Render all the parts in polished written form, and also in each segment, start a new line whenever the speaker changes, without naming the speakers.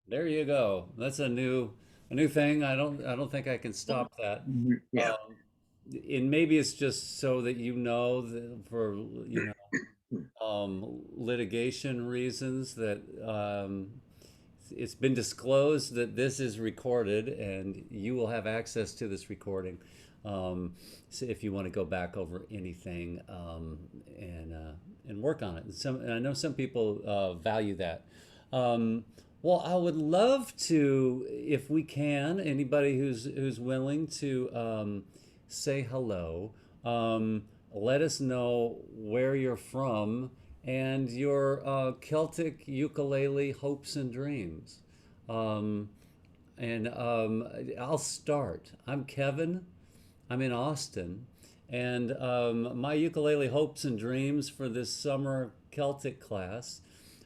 There you go. That's a new thing. I don't think I can stop that.
Yeah.
Um, and maybe it's just so that that for litigation reasons that it's been disclosed that this is recorded and you will have access to this recording. So if you want to go back over anything and work on it. And I know some people value that. Um, well, I would love to, if we can, anybody who's willing to say hello. Let us know where you're from and your Celtic ukulele hopes and dreams. Um, and I'll start. I'm Kevin. I'm in Austin. And my ukulele hopes and dreams for this summer Celtic class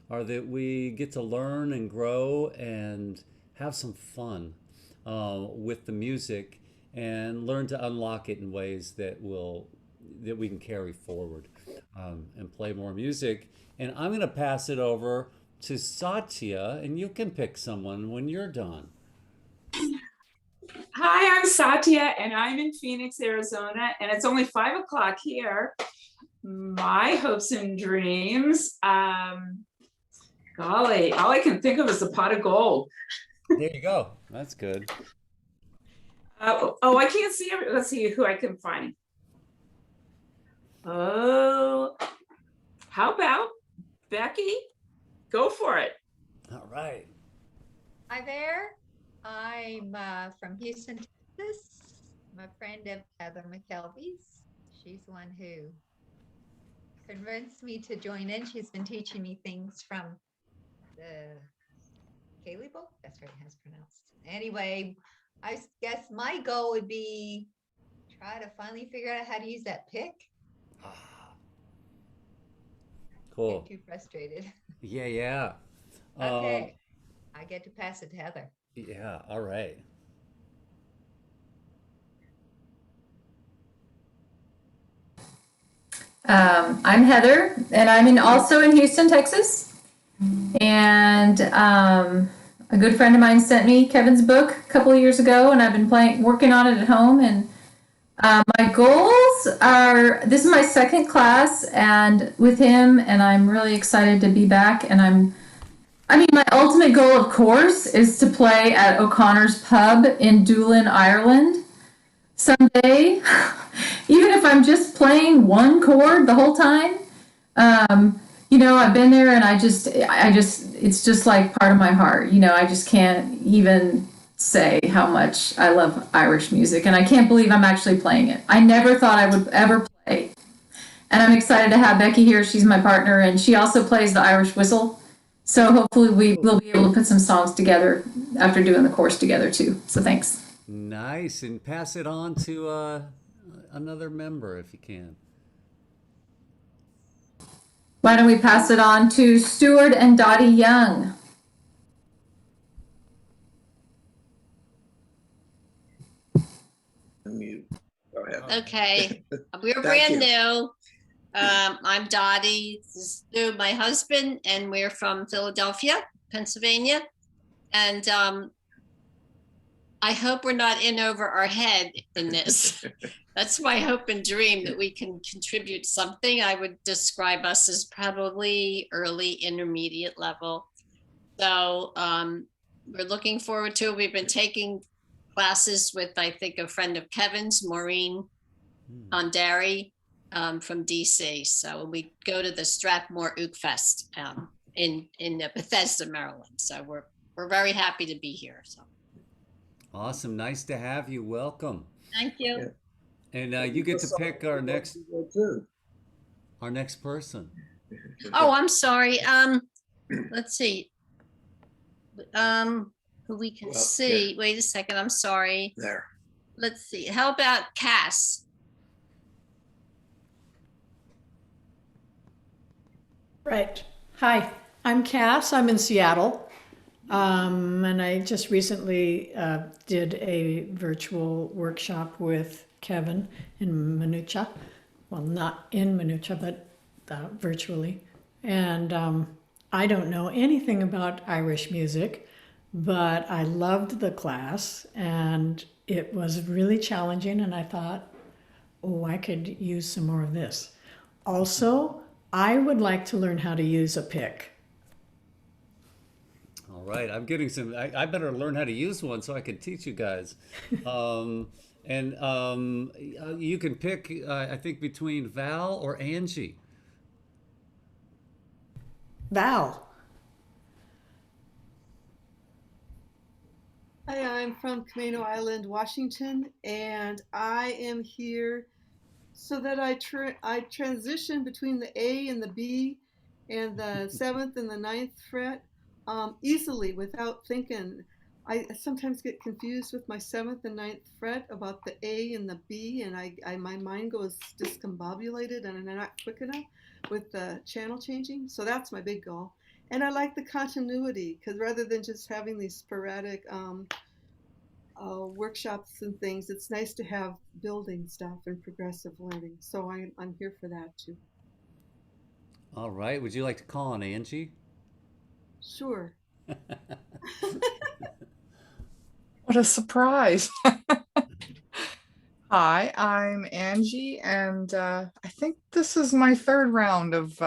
are that we get to learn and grow and have some fun with the music and learn to unlock it in ways that we can carry forward and play more music. And I'm going to pass it over to Satya, and you can pick someone when you're done.
Hi, I'm Satya, and I'm in Phoenix, Arizona, and it's only 5 o'clock here. My hopes and dreams, golly, all I can think of is a pot of gold.
There you go. That's good.
I can't see it. Let's see who I can find. Oh, how about Becky? Go for it.
All right.
Hi there. I'm from Houston, Texas. I'm a friend of Heather McKelvey's. She's the one who convinced me to join in. She's been teaching me things from the Kaylee book. That's right, how it's pronounced. Anyway, I guess my goal would be try to finally figure out how to use that pick.
Cool.
Get too frustrated.
Yeah, yeah.
Okay, I get to pass it to Heather.
Yeah, all right.
I'm Heather, and also in Houston, Texas. And a good friend of mine sent me Kevin's book a couple of years ago, and I've been working on it at home. And my goals are, this is my second class and with him, and I'm really excited to be back. And my ultimate goal, of course, is to play at O'Connor's Pub in Doolin, Ireland someday, even if I'm just playing one chord the whole time. I've been there, and it's just like part of my heart. I just can't even say how much I love Irish music, and I can't believe I'm actually playing it. I never thought I would ever play. And I'm excited to have Becky here. She's my partner, and she also plays the Irish whistle. So hopefully we will be able to put some songs together after doing the course together too. So thanks.
Nice. And pass it on to another member if you can.
Why don't we pass it on to Stuart and Dottie Young?
Mute. Go ahead.
Okay, we're brand new. I'm Dottie. This is Stu, my husband, and we're from Philadelphia, Pennsylvania. And I hope we're not in over our head in this. That's my hope and dream, that we can contribute something. I would describe us as probably early intermediate level. So we're looking forward to it. We've been taking classes with, I think, a friend of Kevin's, Maureen Ondari, from DC. So we go to the Strathmore Ook Fest in Bethesda, Maryland. So we're very happy to be here. So
Awesome. Nice to have you. Welcome.
thank you.
Yeah.
And you get to pick our next person.
Oh, I'm sorry. Let's see. Who we can see.
Yeah.
Wait a second. I'm sorry.
There.
Let's see. How about Cass?
Right. Hi, I'm Cass. I'm in Seattle. And I just recently did a virtual workshop with Kevin in Manucha. Well, not in Manucha, but virtually. And I don't know anything about Irish music, but I loved the class and it was really challenging. And I thought, oh, I could use some more of this. Also, I would like to learn how to use a pick.
All right, I'm getting some. I better learn how to use one so I can teach you guys. And you can pick, I think, between Val or Angie.
Val.
Hi, I'm from Camino Island, Washington, and I am here so that I transition between the A and the B and the seventh and the ninth fret easily without thinking. I sometimes get confused with my seventh and ninth fret about the A and the B, and my mind goes discombobulated and I'm not quick enough with the channel changing. So that's my big goal. And I like the continuity because rather than just having these sporadic workshops and things, it's nice to have building stuff and progressive learning. So I'm here for that too.
All right, would you like to call on Angie?
Sure.
What a surprise. Hi, I'm Angie, and I think this is my third round of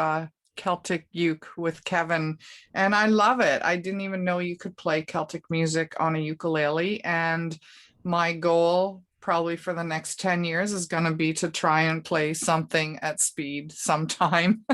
Celtic uke with Kevin, and I love it. I didn't even know you could play Celtic music on a ukulele, and my goal probably for the next 10 years is going to be to try and play something at speed sometime.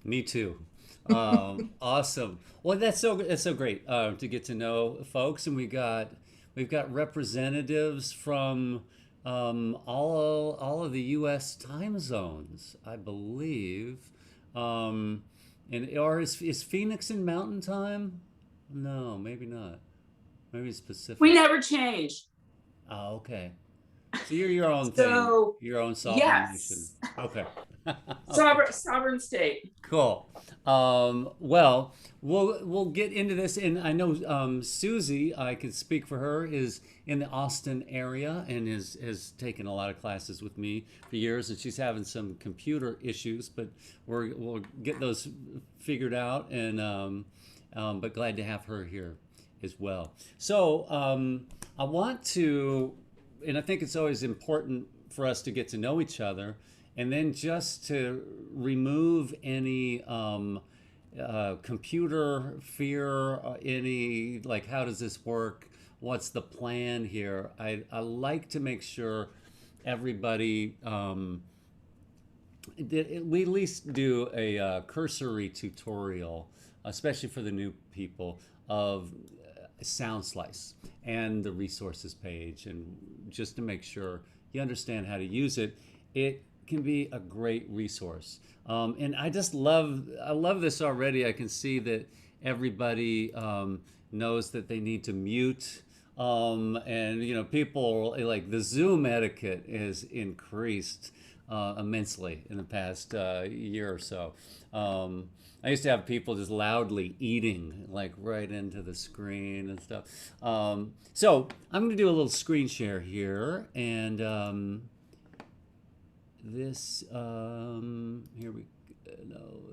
Me too. Awesome. Well, that's so great to get to know folks, and we've got representatives from all of the U.S. time zones, I believe. And or is Phoenix in Mountain Time? No, maybe not. Maybe it's Pacific.
We never change.
Oh, okay. So you're your own
So,
thing, your own sovereign nation.
yes.
Okay.
Sovereign state.
Cool. Well, we'll get into this, and I know Susie, I could speak for her, is in the Austin area and has taken a lot of classes with me for years, and she's having some computer issues, but we'll get those figured out, and but glad to have her here as well. So I want to, and I think it's always important for us to get to know each other, and then just to remove any computer fear, any like, how does this work? What's the plan here? I like to make sure everybody, we at least do a cursory tutorial, especially for the new people, of Sound Slice and the resources page, and just to make sure you understand how to use it. It can be a great resource, and I love this already. I can see that everybody knows that they need to mute, and you know, people like the Zoom etiquette is increased immensely in the past year or so. I used to have people just loudly eating like right into the screen and stuff. So I'm going to do a little screen share here, and this here we no,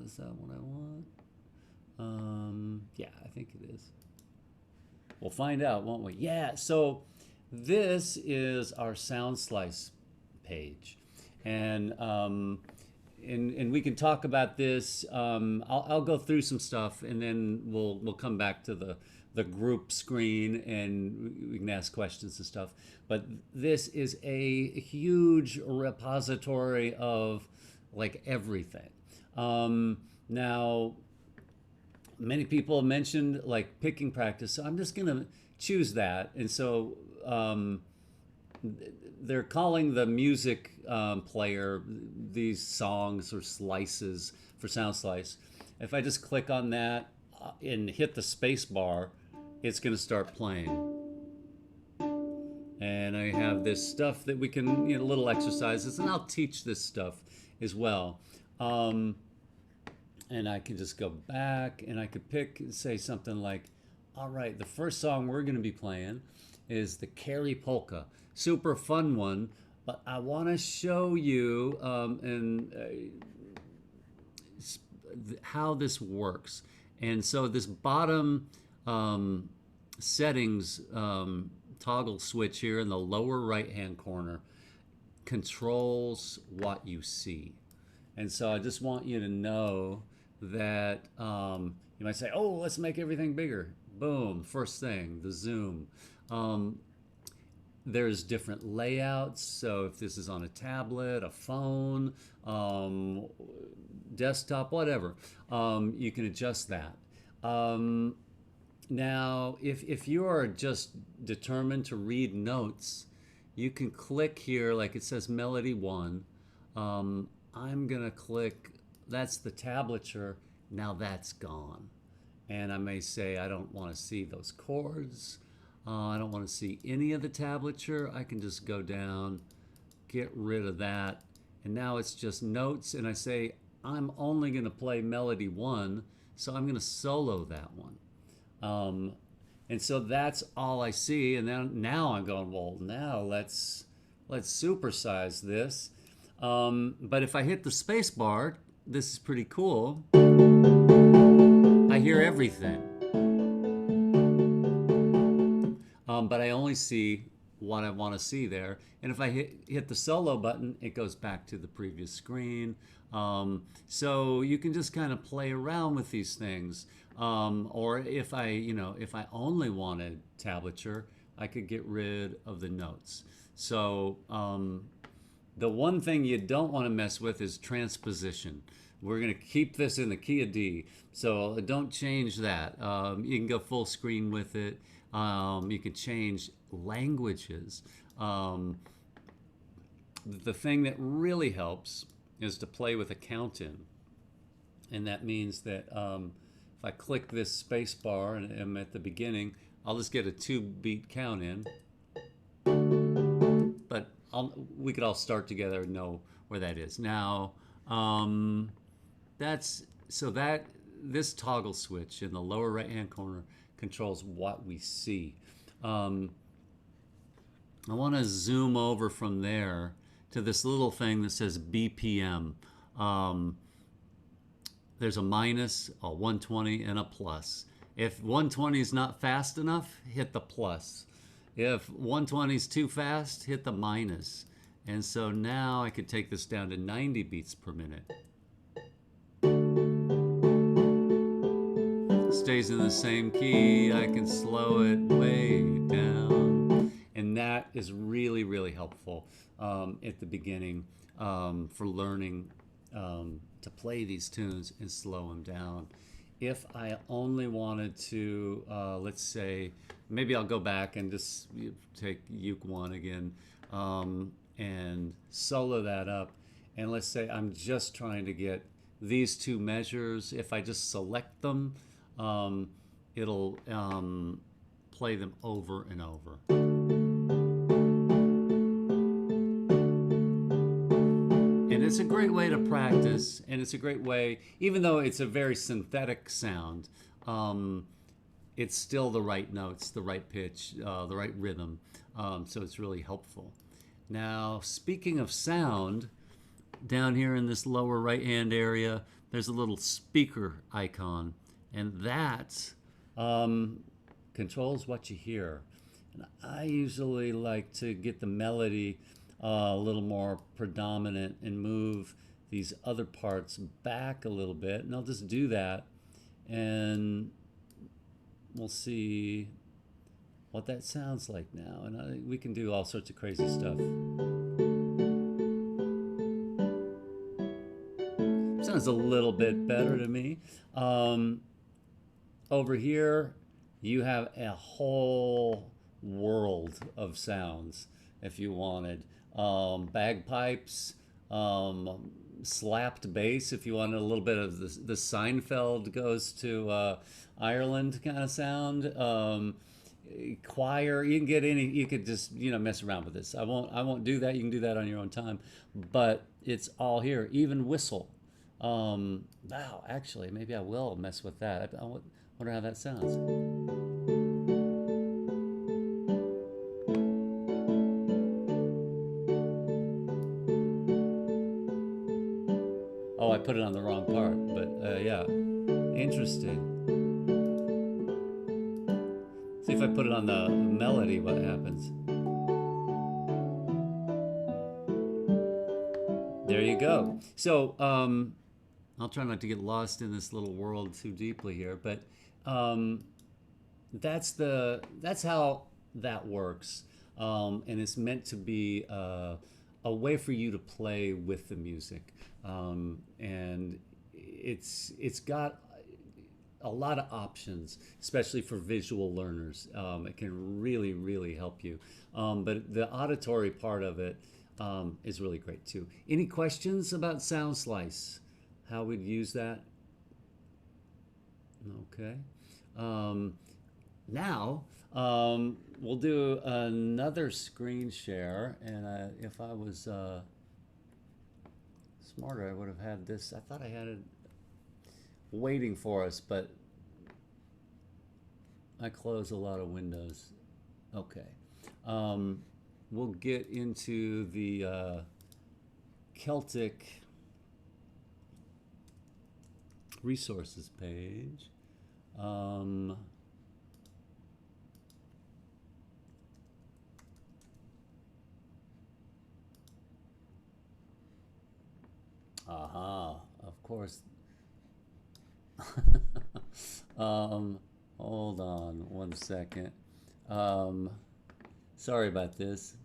is that what I want? Yeah, I think it is. We'll find out, won't we? Yeah. So this is our Sound Slice page, and we can talk about this. I'll go through some stuff, and then we'll come back to the group screen, and we can ask questions and stuff. But this is a huge repository of like everything. Now, many people have mentioned like picking practice, so I'm just gonna choose that. And so they're calling the music player these songs or slices for Sound Slice. If I just click on that and hit the space bar, it's going to start playing. And I have this stuff that we can, you know, little exercises, and I'll teach this stuff as well. And I can just go back, and I could pick and say something like, all right, the first song we're going to be playing is the Carrie Polka. Super fun one, but I want to show you and how this works. And so this bottom settings toggle switch here in the lower right hand corner controls what you see. And so I just want you to know that you might say, oh, let's make everything bigger. Boom, first thing, the zoom. There's different layouts. So if this is on a tablet, a phone, desktop, whatever, you can adjust that. Now, if you are just determined to read notes, you can click here, like it says Melody 1. I'm gonna click, that's the tablature, now that's gone. And I may say, I don't wanna see those chords. I don't wanna see any of the tablature. I can just go down, get rid of that. And now it's just notes, and I say, I'm only gonna play Melody 1, so I'm gonna solo that one. And so that's all I see. And then now I'm going, well, now let's supersize this. But if I hit the space bar, this is pretty cool. I hear everything. But I only see what I want to see there. And if I hit the solo button, it goes back to the previous screen. So you can just kind of play around with these things. Or if I only wanted tablature, I could get rid of the notes. So the one thing you don't want to mess with is transposition. We're going to keep this in the key of D, so don't change that. You can go full screen with it. You can change languages. The thing that really helps is to play with a count in. And that means that if I click this space bar and I'm at the beginning, I'll just get a 2-beat count in. But we could all start together and know where that is. Now, this toggle switch in the lower right hand corner controls what we see. I want to zoom over from there to this little thing that says BPM. There's a minus, a 120, and a plus. If 120 is not fast enough, hit the plus. If 120 is too fast, hit the minus. And so now I could take this down to 90 beats per minute. Stays in the same key. I can slow it way down. And that is really, really helpful at the beginning for learning to play these tunes and slow them down. If I only wanted to, let's say, maybe I'll go back and just take Uke 1 again and solo that up. And let's say I'm just trying to get these two measures. If I just select them, it'll play them over and over. And it's a great way to practice, and it's a great way, even though it's a very synthetic sound, it's still the right notes, the right pitch, the right rhythm, so it's really helpful. Now, speaking of sound, down here in this lower right-hand area, there's a little speaker icon, and that controls what you hear. And I usually like to get the melody a little more predominant and move these other parts back a little bit, and I'll just do that, and we'll see what that sounds like now. And we can do all sorts of crazy stuff. Sounds a little bit better to me. Over here, you have a whole world of sounds if you wanted. Bagpipes, slapped bass if you wanted a little bit of the Seinfeld goes to Ireland kind of sound. Choir, you can get any, you could just mess around with this. I won't do that. You can do that on your own time, but it's all here. Even whistle. Wow, actually maybe I will mess with that. I wonder how that sounds. Oh, I put it on the wrong part, but yeah, Interesting. See if I put it on the melody, what happens. There you go. So I'll try not to get lost in this little world too deeply here, but that's how that works, and it's meant to be a way for you to play with the music, and it's got a lot of options, especially for visual learners. It can really help you, but the auditory part of it is really great too. Any questions about Sound Slice? How we'd use that? Okay. Now we'll do another screen share, and if I was smarter, I would have had this. I thought I had it waiting for us, but I close a lot of windows. Okay. We'll get into the Celtic resources page. Aha, of course. Hold on one second. Sorry about this.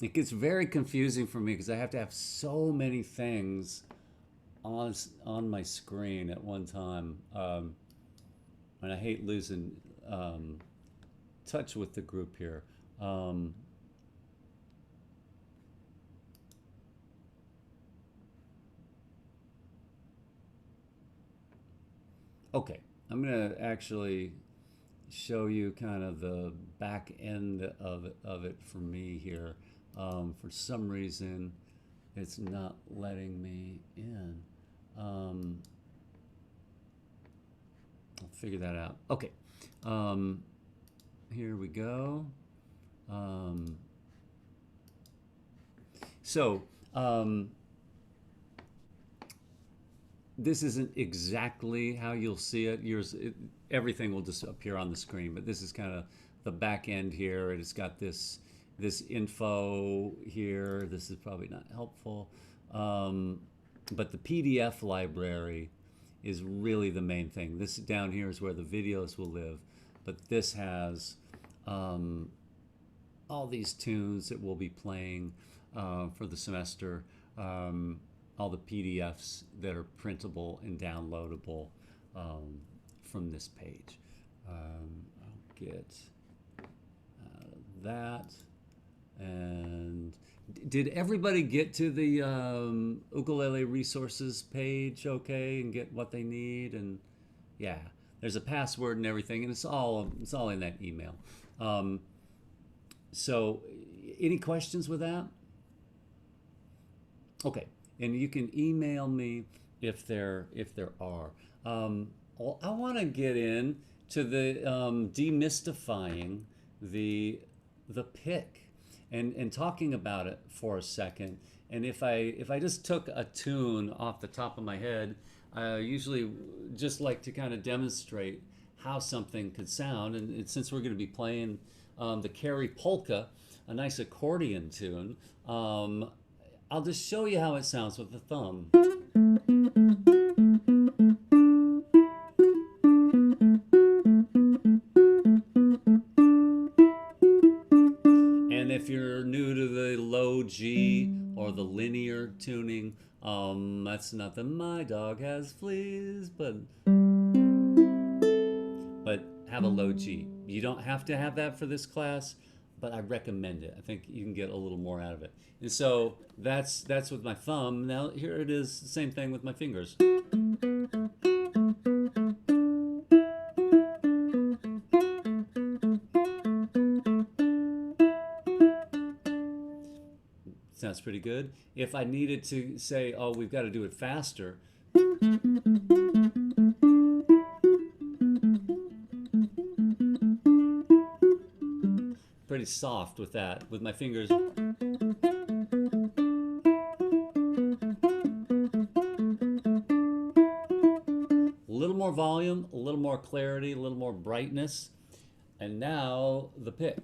It gets very confusing for me because I have to have so many things on my screen at one time, and I hate losing touch with the group here. Okay, I'm gonna actually show you kind of the back end of it for me here. For some reason, it's not letting me in. I'll figure that out. Okay, here we go. This isn't exactly how you'll see it. Everything will just appear on the screen, but this is kind of the back end here. It's got this info here. This is probably not helpful, but the PDF library is really the main thing. This down here is where the videos will live, but this has all these tunes that we'll be playing for the semester. All the PDFs that are printable and downloadable from this page. I'll get that. And did everybody get to the ukulele resources page okay and get what they need? And yeah, there's a password and everything, and it's all in that email. So any questions with that? Okay. And you can email me if there are. I want to get in to the demystifying the pick and talking about it for a second. And if I just took a tune off the top of my head, I usually just like to kind of demonstrate how something could sound. And since we're going to be playing the Carrie Polka, a nice accordion tune, I'll just show you how it sounds with the thumb. And if you're new to the low G or the linear tuning, that's nothing. My dog has fleas, but have a low G. You don't have to have that for this class, but I recommend it. I think you can get a little more out of it. And so that's with my thumb. Now here it is, the same thing with my fingers. Sounds pretty good. If I needed to say, oh, we've got to do it faster, pretty soft with that, with my fingers. little more volume, a little more clarity, a little more brightness. And now the pick.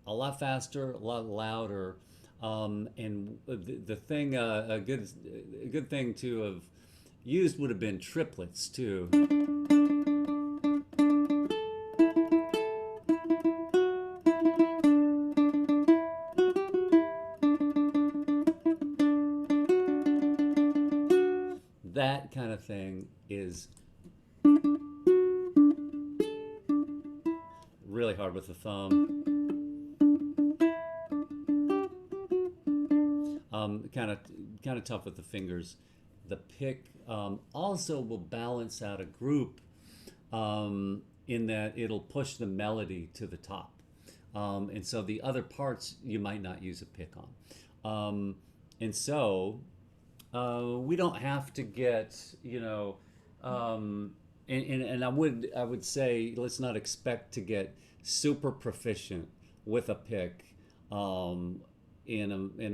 A lot faster, a lot louder, and the thing, a good thing to have used would have been triplets too. That kind of thing is really hard with the thumb. Kind of tough with the fingers. The pick also will balance out a group in that it'll push the melody to the top. And so the other parts you might not use a pick on. And so we don't have to get, and I would say let's not expect to get super proficient with a pick in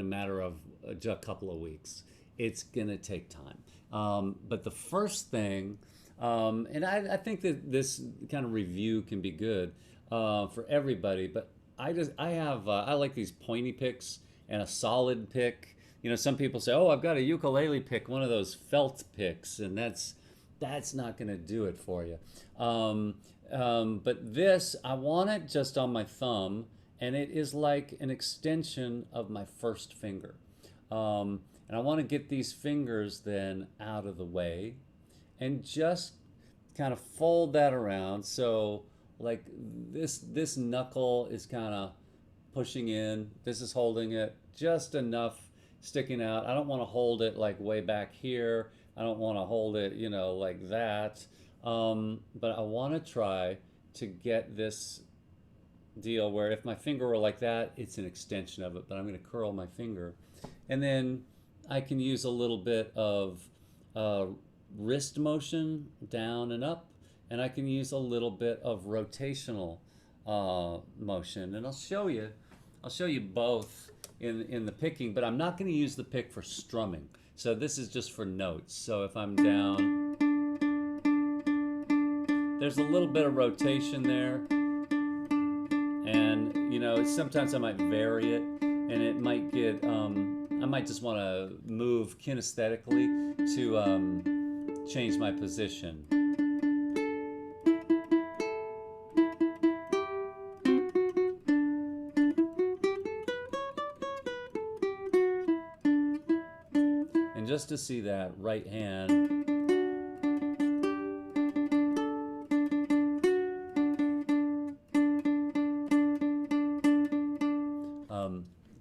a matter of a couple of weeks. It's gonna take time. But the first thing, and I think that this kind of review can be good for everybody, but I like these pointy picks and a solid pick. Some people say, oh, I've got a ukulele pick, one of those felt picks, and that's not gonna do it for you. But this, I want it just on my thumb, and it is like an extension of my first finger. And I want to get these fingers then out of the way and just kind of fold that around. So like this knuckle is kind of pushing in. This is holding it just enough sticking out. I don't want to hold it like way back here. I don't want to hold it, like that. But I want to try to get this deal where if my finger were like that, it's an extension of it, but I'm going to curl my finger. And then I can use a little bit of wrist motion down and up, and I can use a little bit of rotational motion. And I'll show you both in the picking, but I'm not going to use the pick for strumming. So this is just for notes. So if I'm down, there's a little bit of rotation there. And sometimes I might vary it, and it might get I might just want to move kinesthetically to change my position. And just to see that right hand,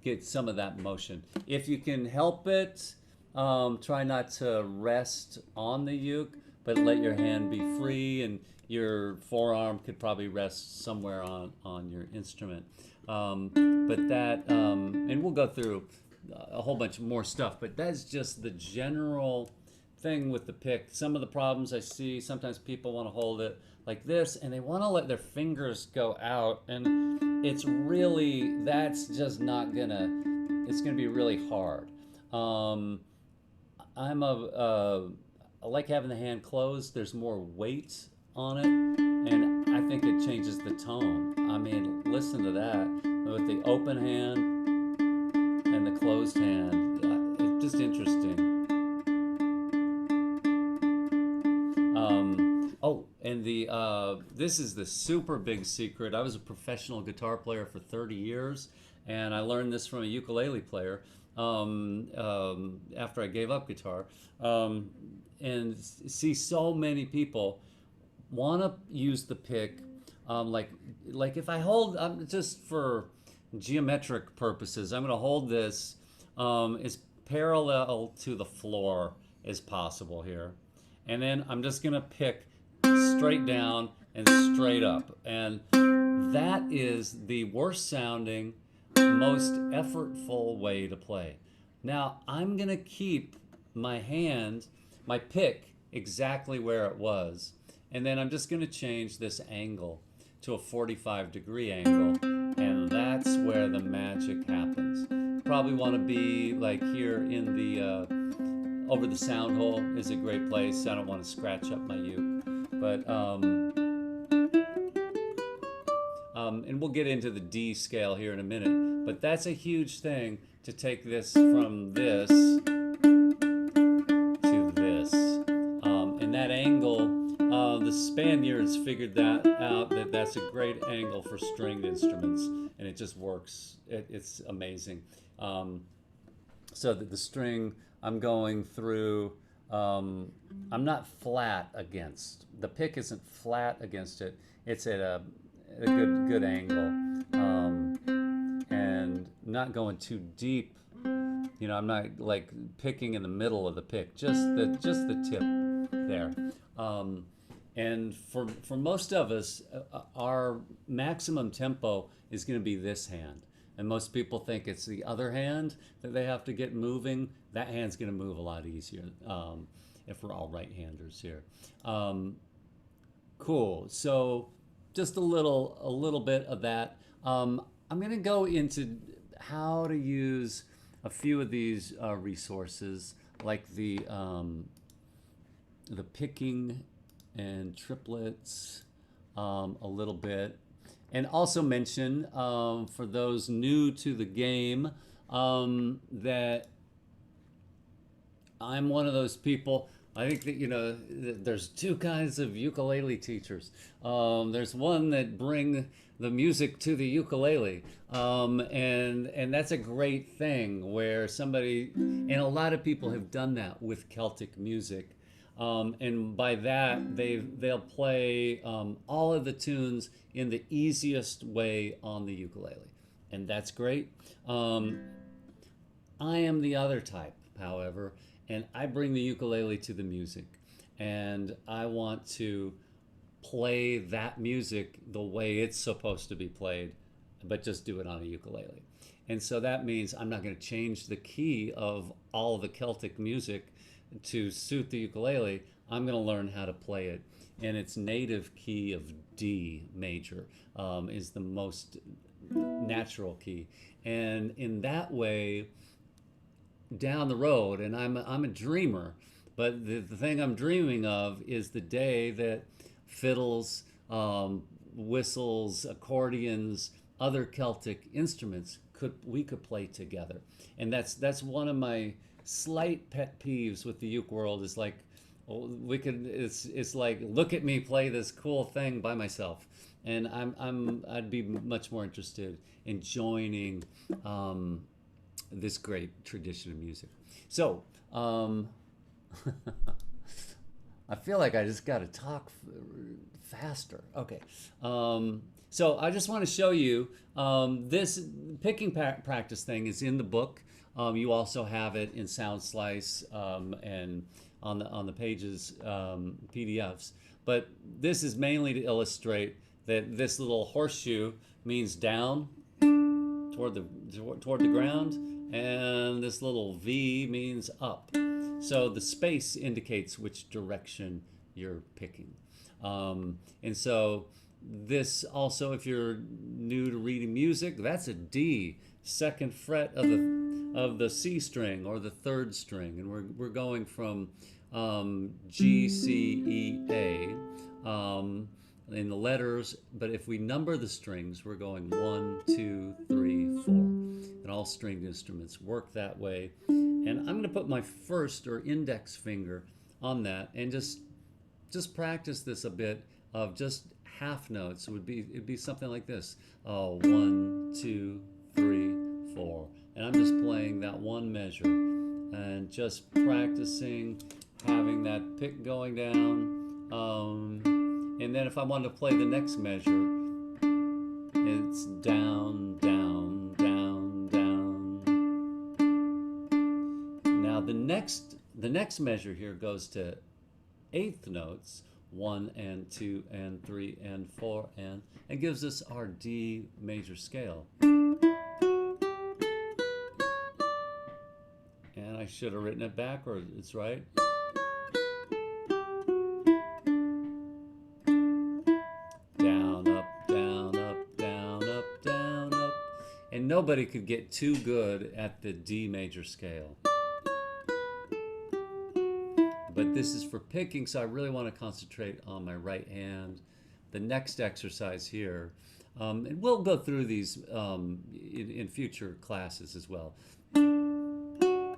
get some of that motion. If you can help it, try not to rest on the uke, but let your hand be free, and your forearm could probably rest somewhere on your instrument. But that, and we'll go through a whole bunch more stuff, but that's just the general thing with the pick. Some of the problems I see, sometimes people want to hold it like this, and they want to let their fingers go out, and that's just not gonna, it's gonna be really hard. I like having the hand closed. There's more weight on it, and I think it changes the tone. I mean, listen to that. With the open hand and the closed hand, it's just interesting. This is the super big secret. I was a professional guitar player for 30 years, and I learned this from a ukulele player after I gave up guitar. And see so many people want to use the pick, like if I hold, just for geometric purposes, I'm going to hold this as parallel to the floor as possible here. And then I'm just going to pick straight down and straight up. And that is the worst sounding, most effortful way to play. Now I'm going to keep my hand my pick exactly where it was. And then I'm just going to change this angle to a 45-degree angle, and that's where the magic happens. Probably want to be like here in the over the sound hole is a great place. I don't want to scratch up my uke, but and we'll get into the D scale here in a minute. But that's a huge thing to take this from this to this, and that angle. The Spaniards figured that out, that's a great angle for stringed instruments, and it just works. It's amazing. So that the string I'm going through, I'm not flat against. The pick isn't flat against it. It's at a good angle, and not going too deep. You know, I'm not like picking in the middle of the pick, just the tip there. And for most of us, our maximum tempo is going to be this hand. And most people think it's the other hand that they have to get moving. That hand's going to move a lot easier if we're all right-handers here. Cool. So just a little bit of that. I'm going to go into how to use a few of these resources, like the picking and triplets a little bit, and also mention for those new to the game that I'm one of those people. I think that, you know, there's two kinds of ukulele teachers. There's one that bring the music to the ukulele, and that's a great thing where somebody, and a lot of people have done that with Celtic music. And by that, they'll play all of the tunes in the easiest way on the ukulele, and that's great. I am the other type, however, and I bring the ukulele to the music, and I want to play that music the way it's supposed to be played, but just do it on a ukulele. And so that means I'm not going to change the key of all of the Celtic music to suit the ukulele. I'm going to learn how to play it in its native key of D major, is the most natural key. And in that way, down the road, and I'm a dreamer, but the thing I'm dreaming of is the day that fiddles, whistles, accordions, other Celtic instruments we could play together. And that's one of my slight pet peeves with the uke world, is like, it's like, look at me play this cool thing by myself. And I'd be much more interested in joining this great tradition of music. So I feel like I just got to talk faster. Okay. So I just want to show you this picking practice thing is in the book. You also have it in Sound Slice and on the pages, PDFs. But this is mainly to illustrate that this little horseshoe means down toward the ground, and this little V means up. So the space indicates which direction you're picking. And so this also, if you're new to reading music, that's a D, second fret of the C string or the third string, and we're going from G, C, E, A in the letters. But if we number the strings, we're going 1, 2, 3, 4, and all stringed instruments work that way. And I'm going to put my first or index finger on that and just practice this a bit of just half notes. It'd be something like this. 1, 2, 3, 4. And I'm just playing that one measure and just practicing having that pick going down. And then if I wanted to play the next measure, it's down, down, down, down. Now the next measure here goes to eighth notes, 1 and 2 and 3 and 4, and gives us our D major scale. And I should have written it backwards, it's right. nobody could get too good at the D major scale. But this is for picking, so I really want to concentrate on my right hand. The next exercise here, and we'll go through these in future classes as well. Oh,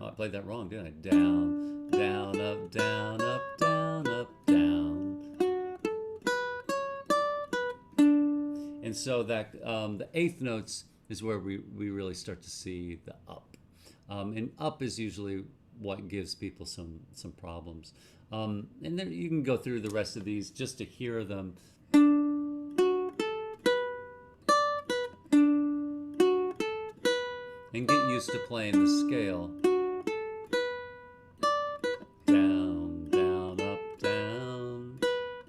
I played that wrong, didn't I? Down, down, up, down, up, down, up, down. And so that the eighth notes is where we really start to see the up. And up is usually what gives people some problems. And then you can go through the rest of these just to hear them. And get used to playing the scale. Down, down, up, down,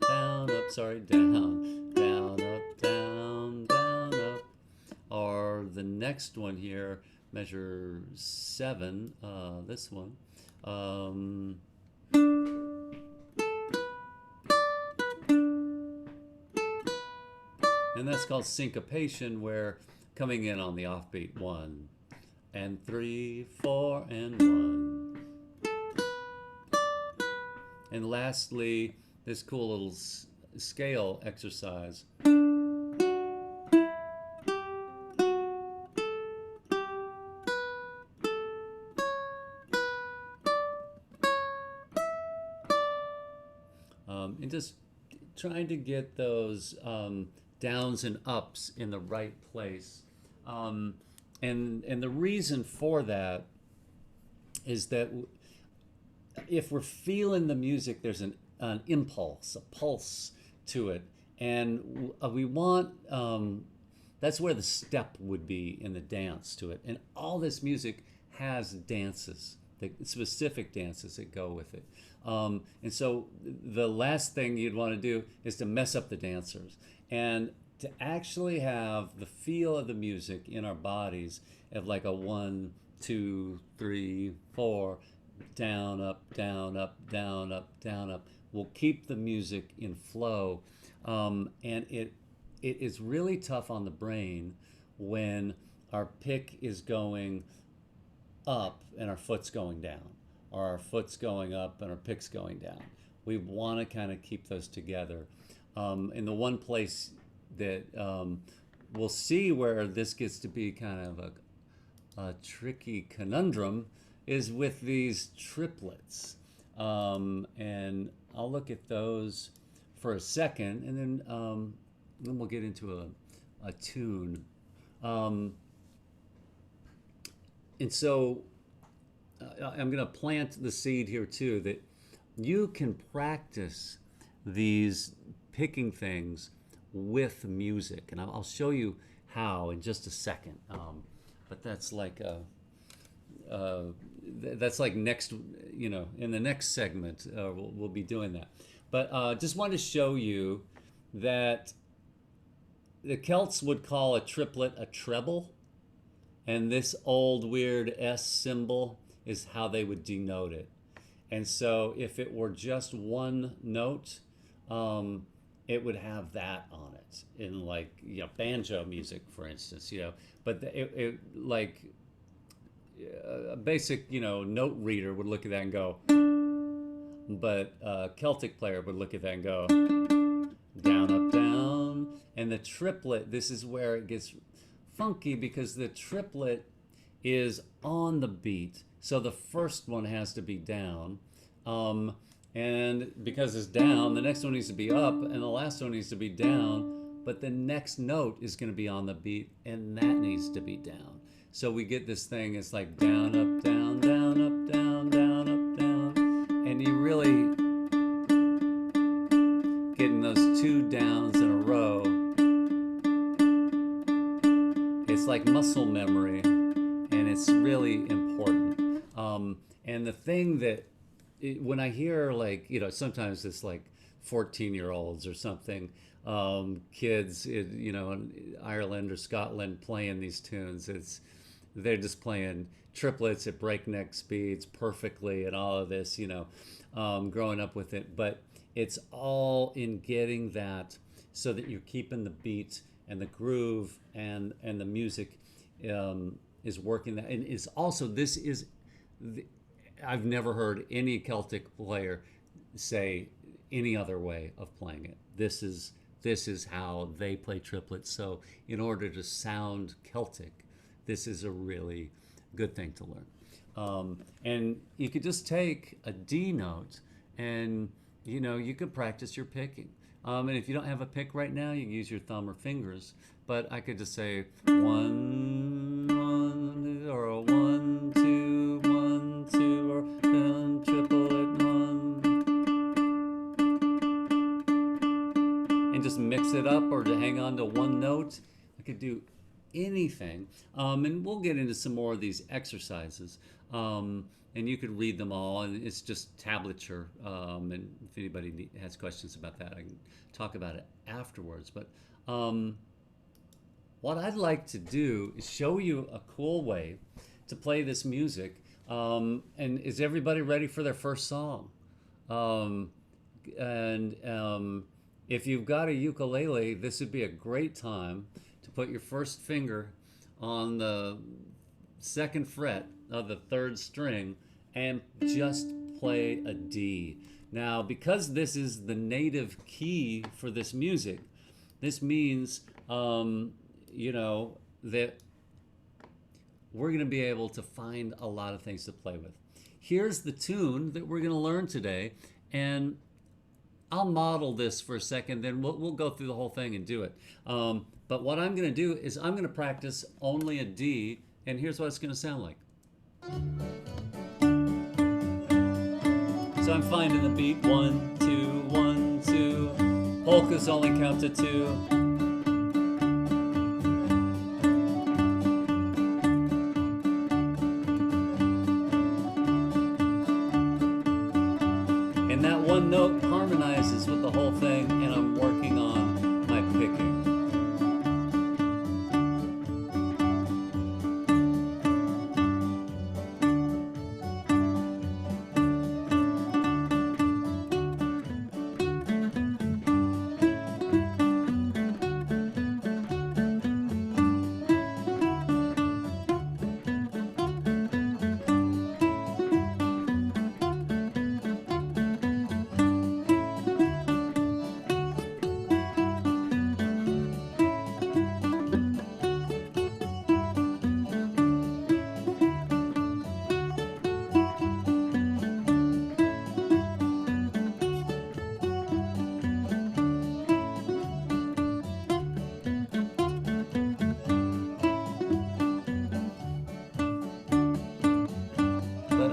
down, up, sorry, down, down, up, down, down, up. Or the next one here, measure 7, this one. And that's called syncopation, where coming in on the offbeat 1 and 3, 4 and 1. And lastly, this cool little scale exercise. And just trying to get those downs and ups in the right place. And the reason for that is that if we're feeling the music, there's an impulse, a pulse to it. And we want, that's where the step would be in the dance to it. And all this music has dances, the specific dances that go with it. And so the last thing you'd want to do is to mess up the dancers. And to actually have the feel of the music in our bodies of like a 1, 2, 3, 4, down, up, down, up, down, up, down, up, will keep the music in flow. And it is really tough on the brain when our pick is going up and our foot's going down, or our foot's going up and our pick's going down. We want to kind of keep those together. And the one place that we'll see where this gets to be kind of a tricky conundrum is with these triplets. And I'll look at those for a second, and then we'll get into a tune. And so I'm going to plant the seed here too, that you can practice these picking things with music, and I'll show you how in just a second. But that's like that's like next, in the next segment we'll be doing that. But just wanted to show you that the Celts would call a triplet a treble, and this old weird S symbol is how they would denote it. And so if it were just one note, it would have that on it in like, banjo music, for instance, but it like a basic, note reader would look at that and go, but a Celtic player would look at that and go, down, up, down. And the triplet, this is where it gets funky, because the triplet is on the beat. So the first one has to be down. And because it's down, the next one needs to be up, and the last one needs to be down, but the next note is going to be on the beat, and that needs to be down. So we get this thing, it's like down, up, down, down, up, down, down, up, down. And you really getting those 2 downs in a row. It's like muscle memory, and it's really important. And the thing that, when I hear like, sometimes it's like 14-year-olds or something, kids, in Ireland or Scotland playing these tunes, they're just playing triplets at breakneck speeds perfectly and all of this, growing up with it. But it's all in getting that so that you're keeping the beat and the groove and the music is working that. And it's also, this is I've never heard any Celtic player say any other way of playing it. This is how they play triplets. So in order to sound Celtic, this is a really good thing to learn. And you could just take a D note and you could practice your picking. And if you don't have a pick right now, you can use your thumb or fingers. But I could just say 1, 1, or a 1, 2, 1, 2, or then triplet 1, and just mix it up, or to hang on to one note. I could do anything, and we'll get into some more of these exercises. And you could read them all, and it's just tablature. And if anybody has questions about that, I can talk about it afterwards. But what I'd like to do is show you a cool way to play this music. And is everybody ready for their first song? If you've got a ukulele, this would be a great time to put your first finger on the second fret of the third string and just play a D. Now, because this is the native key for this music, this means, that we're going to be able to find a lot of things to play with. Here's the tune that we're going to learn today, and I'll model this for a second, then we'll go through the whole thing and do it. But what I'm going to do is I'm going to practice only a D, and here's what it's going to sound like. So I'm finding the beat, 1, 2, 1, 2. Polkas only count to 2. And that one note harmonizes with the whole thing, and I'm working on my picking.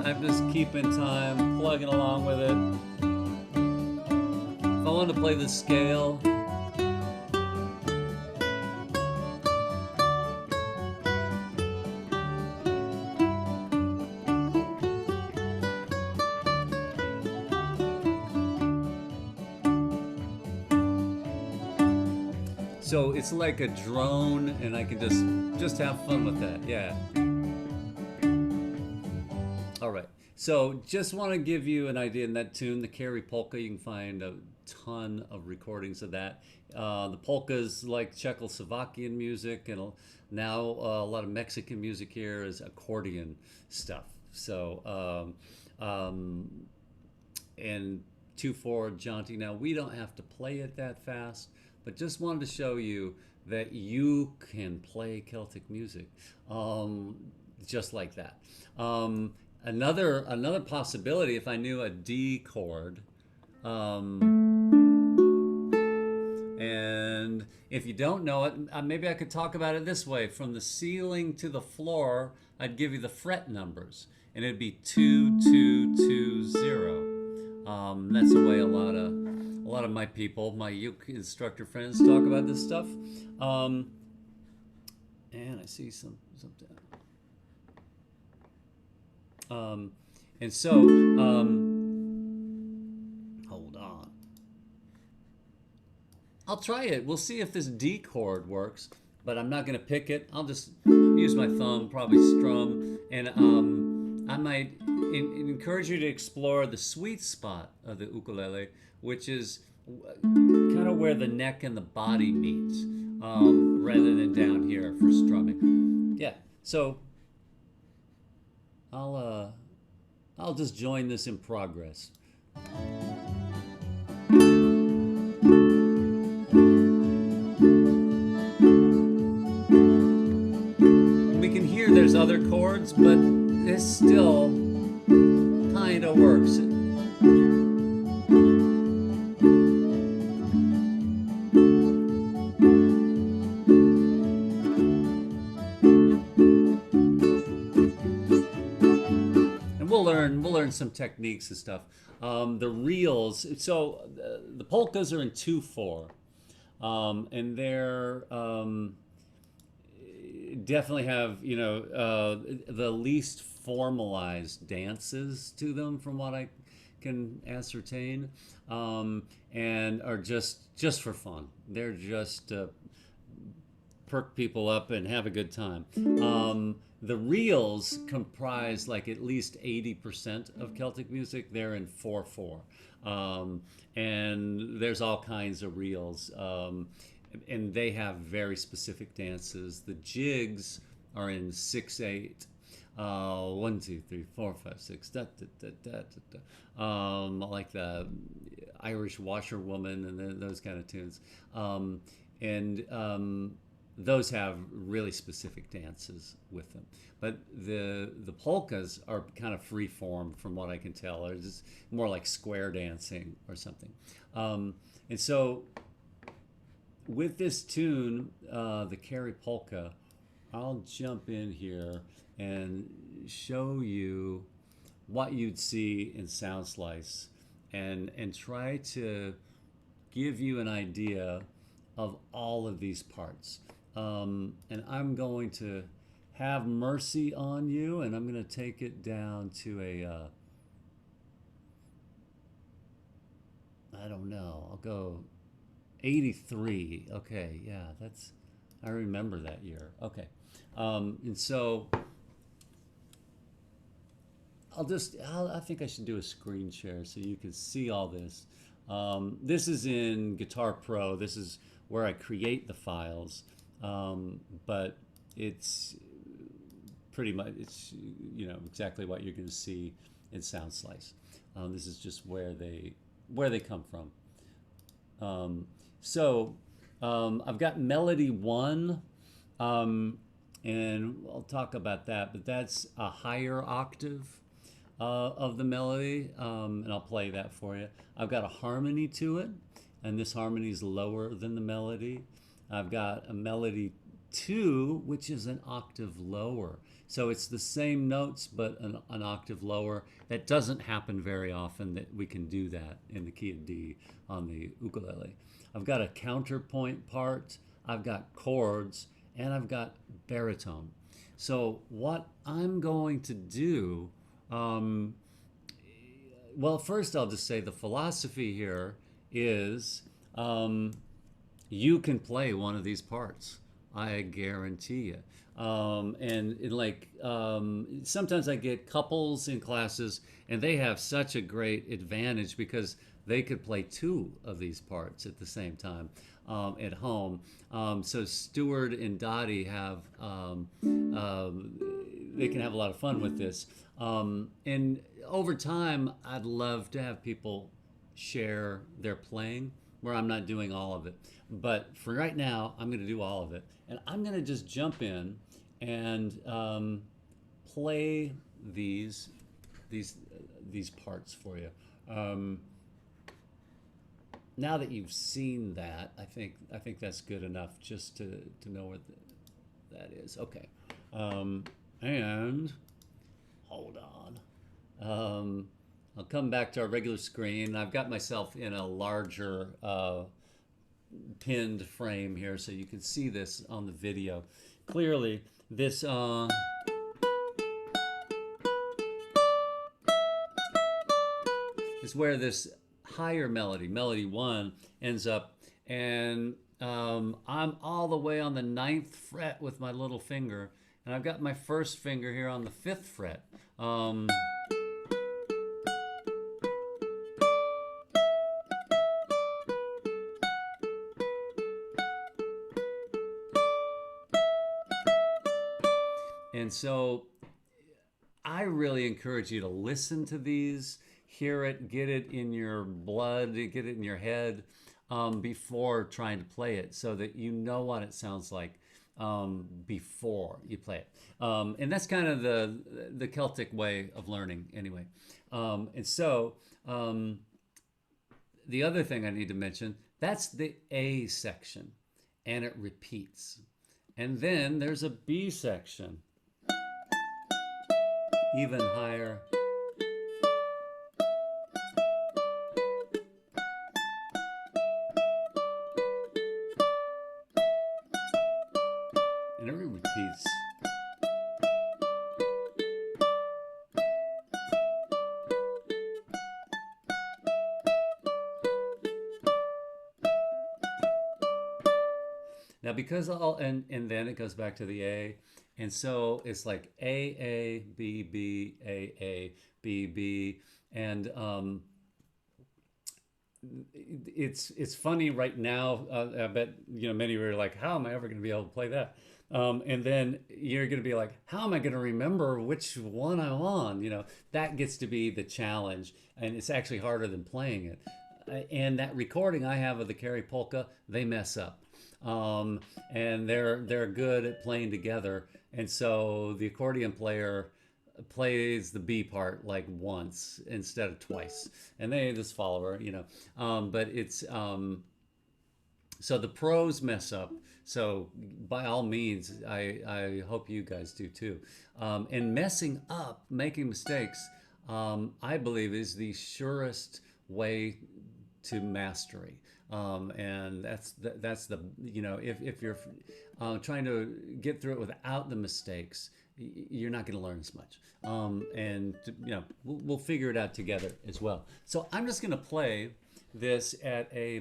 I'm just keeping time, plugging along with it. If I wanted to play the scale, so it's like a drone, and I can just have fun with that. Yeah. All right, so just want to give you an idea in that tune, the Carry Polka. You can find a ton of recordings of that. The polkas, like Czechoslovakian music, and now a lot of Mexican music here is accordion stuff. So, and 2/4 jaunty. Now, we don't have to play it that fast, but just wanted to show you that you can play Celtic music just like that. Another possibility, if I knew a D chord, and if you don't know it, maybe I could talk about it this way. From the ceiling to the floor, I'd give you the fret numbers, and it'd be 2, 2, 2, 0. That's the way a lot of my people, my uke instructor friends, talk about this stuff. And I see something. And so, hold on. I'll try it. We'll see if this D chord works, but I'm not going to pick it. I'll just use my thumb, probably strum, and I might encourage you to explore the sweet spot of the ukulele, which is kind of where the neck and the body meet. rather than down here for strumming. Yeah, so I'll just join this in progress. We can hear there's other chords, but this still kind of works. We'll learn some techniques and stuff. The reels, so the polkas are in 2/4, and they're definitely have the least formalized dances to them, from what I can ascertain, and are just for fun. They're just perk people up and have a good time. The reels comprise like at least 80% of Celtic music. They're in 4/4, and there's all kinds of reels, and they have very specific dances. The jigs are in 6/8. 1, 2, 3, 4, 5, 6. Da, da, da, da, da, da. Like the Irish washerwoman and those kind of tunes, and those have really specific dances with them. But the polkas are kind of free form, from what I can tell, or just more like square dancing or something. And so with this tune, the Carrie Polka, I'll jump in here and show you what you'd see in Sound Slice, and try to give you an idea of all of these parts. And I'm going to have mercy on you, and I'm going to take it down to a, I don't know, I'll go 83. Okay, yeah, I remember that year. Okay, and so I think I should do a screen share so you can see all this. This is in Guitar Pro. This is where I create the files. But it's pretty much, it's exactly what you're going to see in Sound Slice. This is just where they come from. So I've got melody 1, and I'll talk about that, but that's a higher octave of the melody, and I'll play that for you. I've got a harmony to it, and this harmony is lower than the melody. I've got a melody 2, which is an octave lower. So it's the same notes, but an octave lower. That doesn't happen very often that we can do that in the key of D on the ukulele. I've got a counterpoint part, I've got chords, and I've got baritone. So what I'm going to do, well, first I'll just say the philosophy here is, you can play one of these parts, I guarantee you. Sometimes I get couples in classes, and they have such a great advantage because they could play 2 of these parts at the same time at home. So Stuart and Dottie have, they can have a lot of fun with this. And over time, I'd love to have people share their playing, where I'm not doing all of it. But for right now, I'm going to do all of it. And I'm going to just jump in and play these parts for you. Now that you've seen that, I think that's good enough just to know what that is. Okay. And hold on. I'll come back to our regular screen. I've got myself in a larger pinned frame here so you can see this on the video. Clearly, this is where this higher melody, melody 1, ends up, and I'm all the way on the 9th fret with my little finger, and I've got my first finger here on the 5th fret. And so I really encourage you to listen to these, hear it, get it in your blood, get it in your head before trying to play it, so that you know what it sounds like before you play it. And that's kind of the Celtic way of learning, anyway. And so the other thing I need to mention, that's the A section, and it repeats. And then there's a B section, even higher. And it repeats. Now, because and then it goes back to the A, and so it's like A B B A B B, and it's funny right now. I bet many of you are like, how am I ever going to be able to play that? And then you're going to be like, how am I going to remember which one I'm on? That gets to be the challenge, and it's actually harder than playing it. And that recording I have of the Carrie polka, they mess up. And they're good at playing together, and so the accordion player plays the B part like once instead of twice, and they just follow her, but it's so the pros mess up. So by all means, I hope you guys do too. And messing up, making mistakes, I believe is the surest way to mastery. And that's the if you're trying to get through it without the mistakes, you're not going to learn as much. And we'll figure it out together as well. So I'm just going to play this at a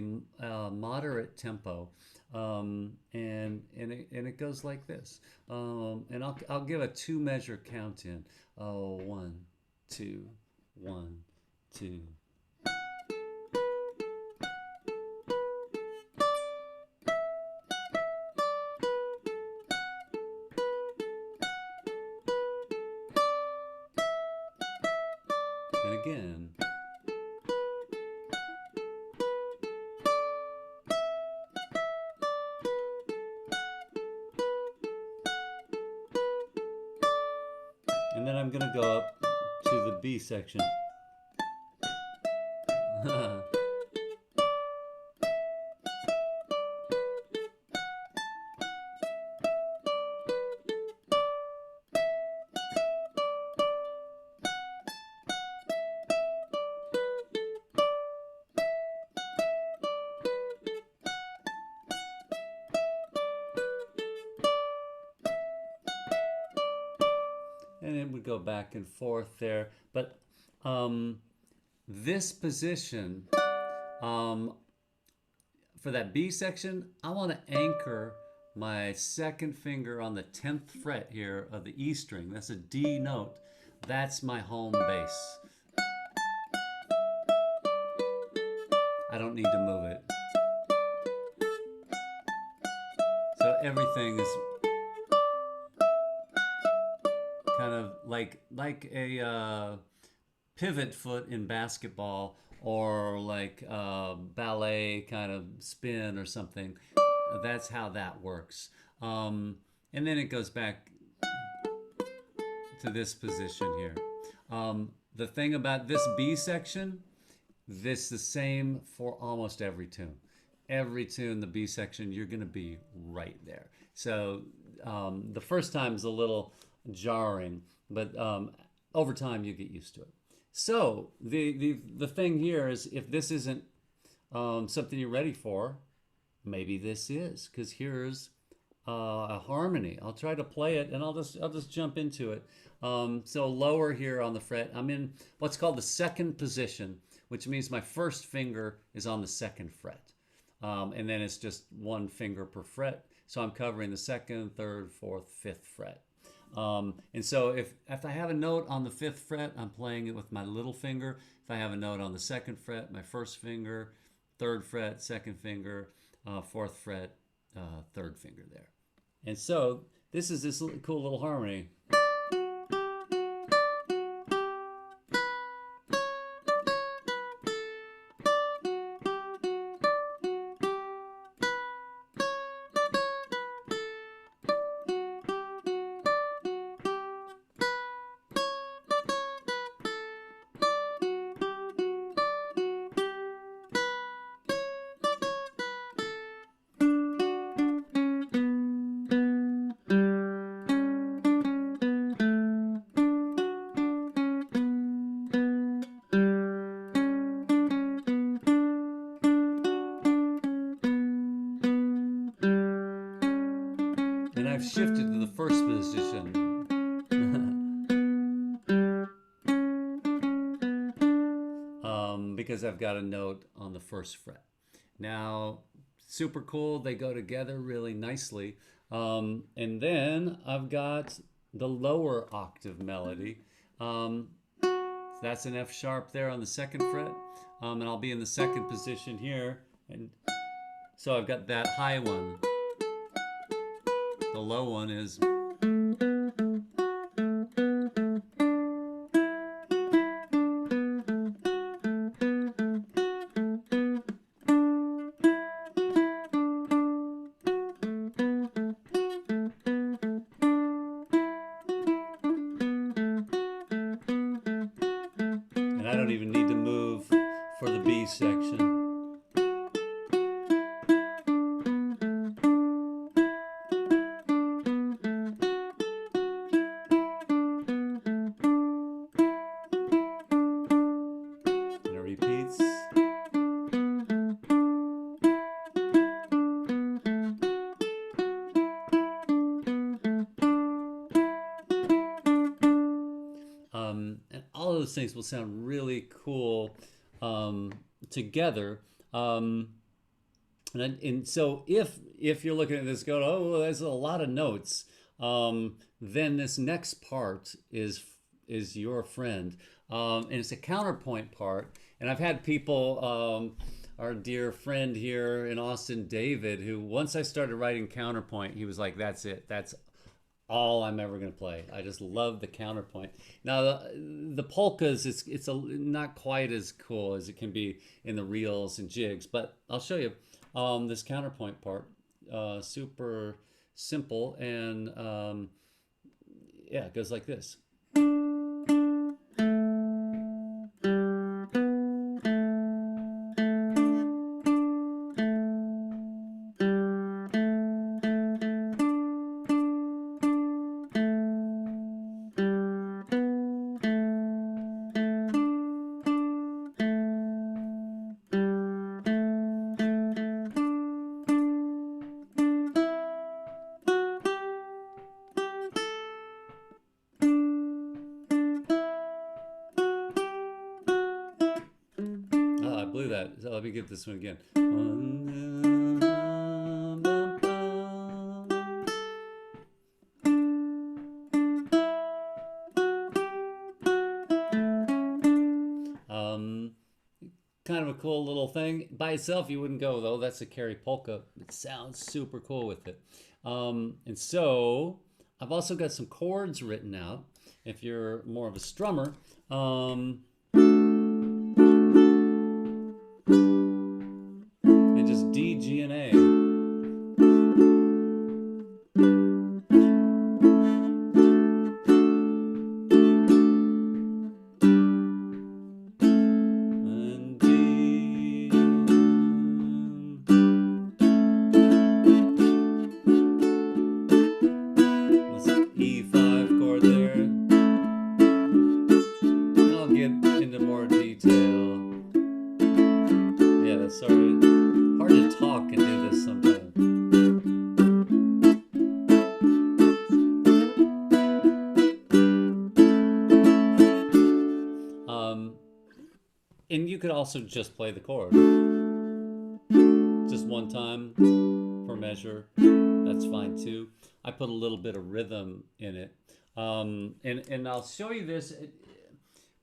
moderate tempo, and it goes like this. And I'll give a 2-measure count in. 1, 2, 1, 2. And again. And then I'm going to go up to the B section. And it would go back and forth there. But this position, for that B section, I want to anchor my second finger on the 10th fret here of the E string. That's a D note. That's my home base. I don't need to move it. So everything is kind of like a pivot foot in basketball, or like ballet kind of spin or something. That's how that works. And then it goes back to this position here. The thing about this B section, this is the same for almost every tune. Every tune, the B section, you're going to be right there. So the first time is a little jarring, but over time you get used to it. So the thing here is, if this isn't something you're ready for, maybe this is, because here's a harmony. I'll try to play it, and I'll just jump into it. So lower here on the fret, I'm in what's called the second position, which means my first finger is on the second fret, and then it's just one finger per fret. So I'm covering the second, third, fourth, fifth fret. And so if I have a note on the 5th fret, I'm playing it with my little finger. If I have a note on the 2nd fret, my 1st finger, 3rd fret, 2nd finger, 4th fret, 3rd finger there. And so this is this cool little harmony. And I've shifted to the first position. Because I've got a note on the first fret. Now, super cool. They go together really nicely. And then I've got the lower octave melody. So that's an F sharp there on the second fret. And I'll be in the second position here. And so I've got that high one. The low one is... And I don't even need to move for the B section. And it repeats. And all of those things will sound really cool together. And so if you're looking at this going, oh, well, there's a lot of notes, then this next part is your friend. And it's a counterpoint part. And I've had people, our dear friend here in Austin, David, who once I started writing counterpoint, he was like, that's it. That's all I'm ever going to play. I just love the counterpoint. Now, the polkas, it's not quite as cool as it can be in the reels and jigs, but I'll show you this counterpoint part. Super simple, and yeah, it goes like this. I blew that. So let me get this one again. Kind of a cool little thing. By itself, you wouldn't go, though. That's a Carrie polka. It sounds super cool with it. And so I've also got some chords written out. If you're more of a strummer, and just D, G, and A. And D. Let's E5 chord there. I'll get into more detail. Yeah, that's hard to talk and do this sometimes. And you could also just play the chord. Just one time per measure. That's fine too. I put a little bit of rhythm in it. And I'll show you this.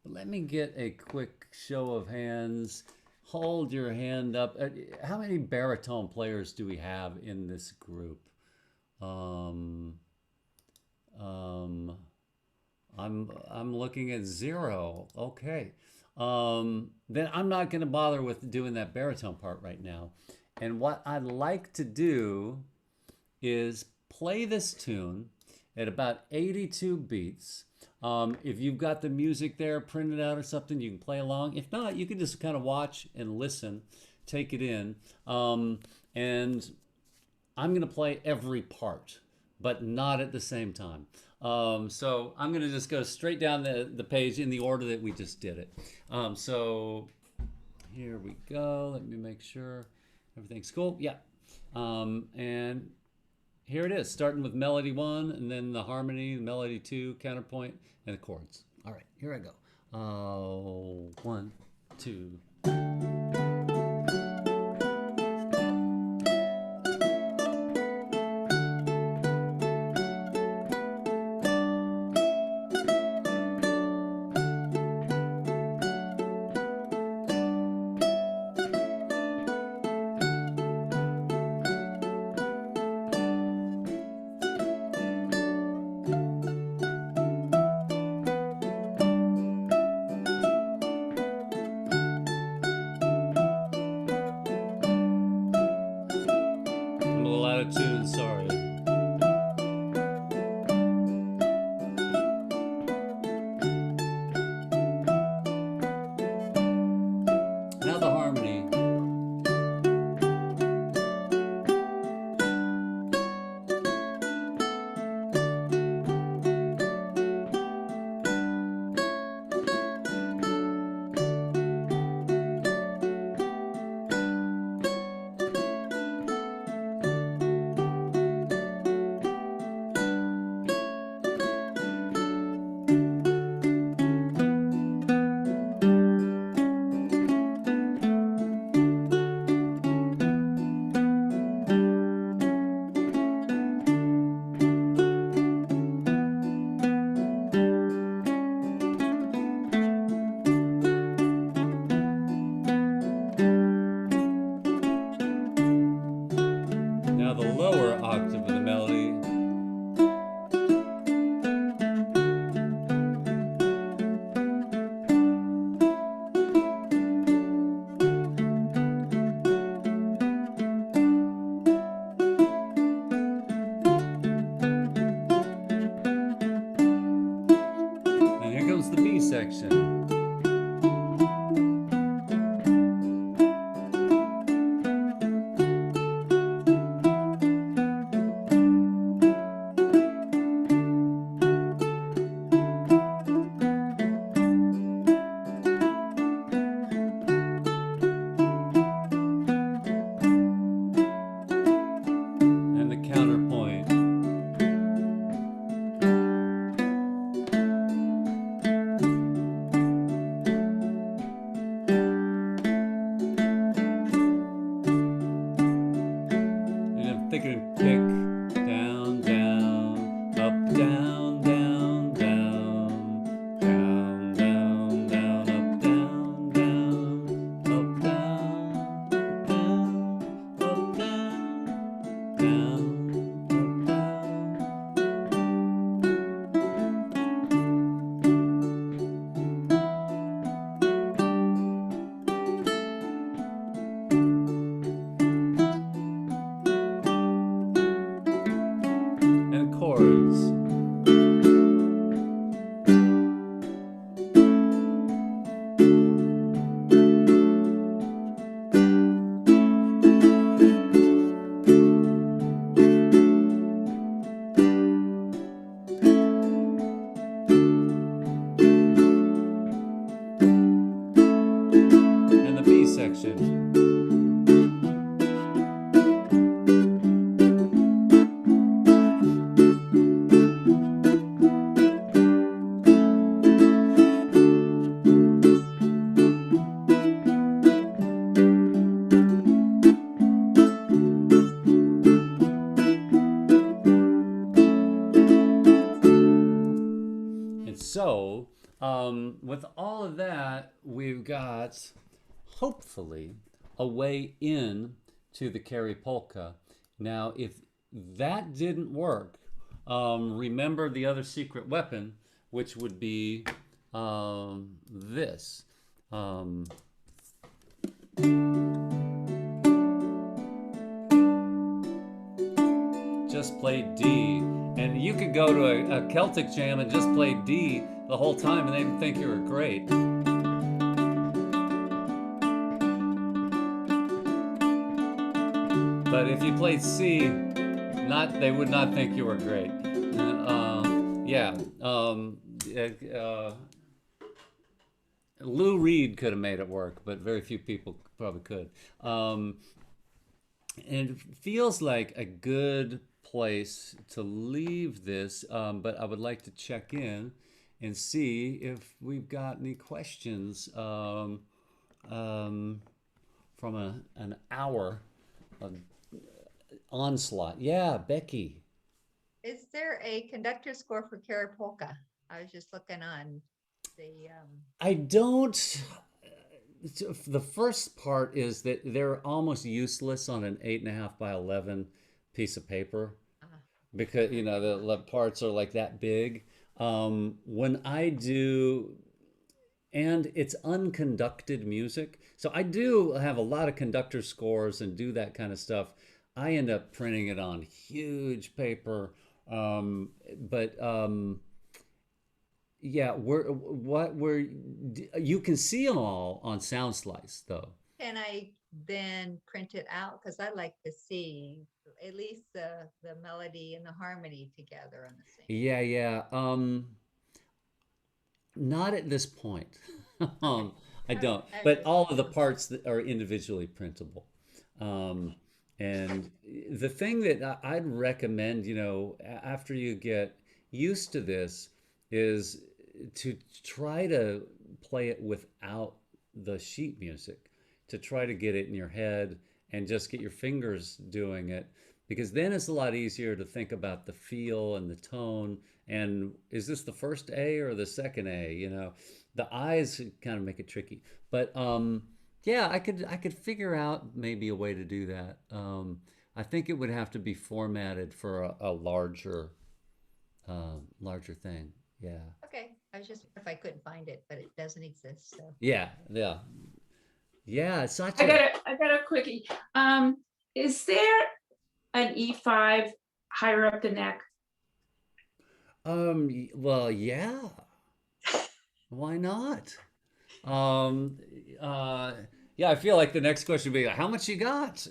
Let me get a quick show of hands. Hold your hand up. How many baritone players do we have in this group? I'm looking at 0. Okay. Then I'm not going to bother with doing that baritone part right now. And what I'd like to do is play this tune at about 82 beats. If you've got the music there printed out or something, you can play along. If not, you can just kind of watch and listen, take it in. And I'm going to play every part, but not at the same time. So I'm going to just go straight down the page in the order that we just did it. So here we go. Let me make sure everything's cool. Yeah. And here it is, starting with melody 1, and then the harmony, melody 2, counterpoint, and the chords. All right, here I go. 1, 2. I'm a little out of tune, sorry. Now the harmony. Now the lower octave of the melody. And here comes the B section. And the counterpoint. And I'm thinking pick, down, down, up, down, down, down, down, down, down, up, down, down, up, down, down, up, down, down, up, down. And chords. And the B section. And so, with all of that, we've got, hopefully, a way in to the Carrie Polka. Now, if that didn't work, remember the other secret weapon, which would be this. Just play D. And you could go to a Celtic jam and just play D the whole time and they'd think you were great. But if you played C, they would not think you were great. Yeah. Lou Reed could have made it work, but very few people probably could. And it feels like a good place to leave this, but I would like to check in and see if we've got any questions from an hour of onslaught. Yeah, Becky.
Is there a conductor score for Carapolka? I was just looking on the.
I don't. The first part is that they're almost useless on an 8.5 by 11 piece of paper because the parts are like that big. When I do, and it's unconducted music, so I do have a lot of conductor scores and do that kind of stuff. I end up printing it on huge paper, but yeah, you can see them all on Sound Slice though.
Can I then print it out? Because I like to see at least the melody and the harmony together on the same.
Yeah. Not at this point. I don't. But all of the parts that are individually printable. And the thing that I'd recommend, after you get used to this, is to try to play it without the sheet music, to try to get it in your head and just get your fingers doing it, because then it's a lot easier to think about the feel and the tone. And is this the first A or the second A? The I's kind of make it tricky. But yeah, I could figure out maybe a way to do that. I think it would have to be formatted for a larger thing. Yeah.
Okay, I was just if I couldn't find it, but it doesn't exist. So.
Yeah. It's such
I got a quickie. Is there an E5 higher up the neck?
Well, yeah. Why not? Yeah, I feel like the next question would be, how much you got?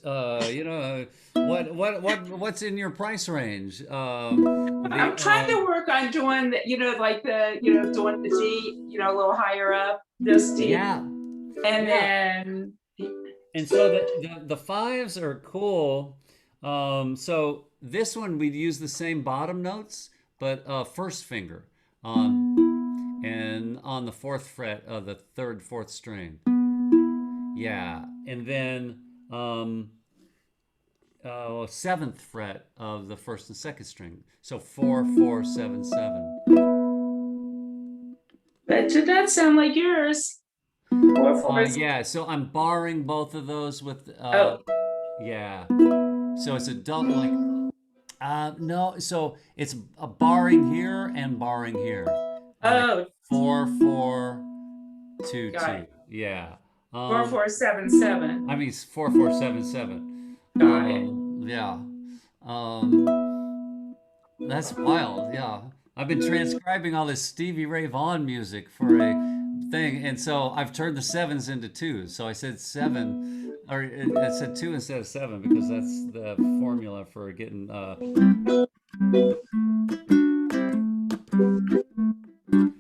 What's in your price range?
I'm trying to work on doing doing the D, a little higher up, this D.
Yeah.
And
so the fives are cool. So this one we'd use the same bottom notes, but first finger and on the 4th fret of the 3rd, 4th string. Yeah, and then 7th fret of the 1st and 2nd string. So 4, 4, 7, 7.
That did not sound like yours. 4, 4.
Yeah, so I'm barring both of those with. Yeah, so it's a double no, so it's a barring here and barring here. 4, 4, 2, 2. Yeah.
4, 4, 7, 7.
I mean 4, 4, 7, 7.
Got it.
Yeah. That's wild. Yeah. I've been transcribing all this Stevie Ray Vaughan music for a thing, and so I've turned the 7s into 2s. So I said 7, or I said 2 instead of 7 because that's the formula for getting.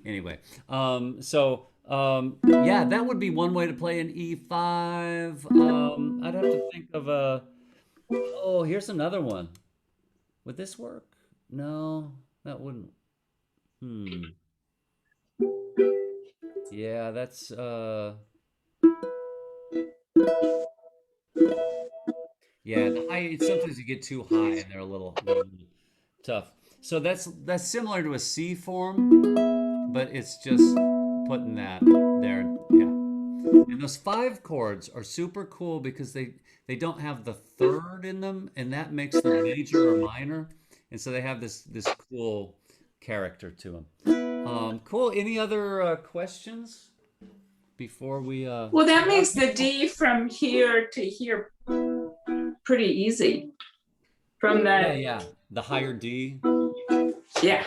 Anyway, yeah, that would be one way to play an E5. I'd have to think of oh, here's another one. Would this work? No, that wouldn't. Yeah, that's yeah, sometimes you get too high and they're a little tough. So that's similar to a C form, but it's just putting that there. Yeah. And those 5 chords are super cool because they don't have the 3rd in them, and that makes them major or minor. and so they have this cool character to them. Cool. Any other questions before we?
Well, that makes the D from here to here pretty easy. From
Yeah,
that,
yeah. The higher D.
yeah.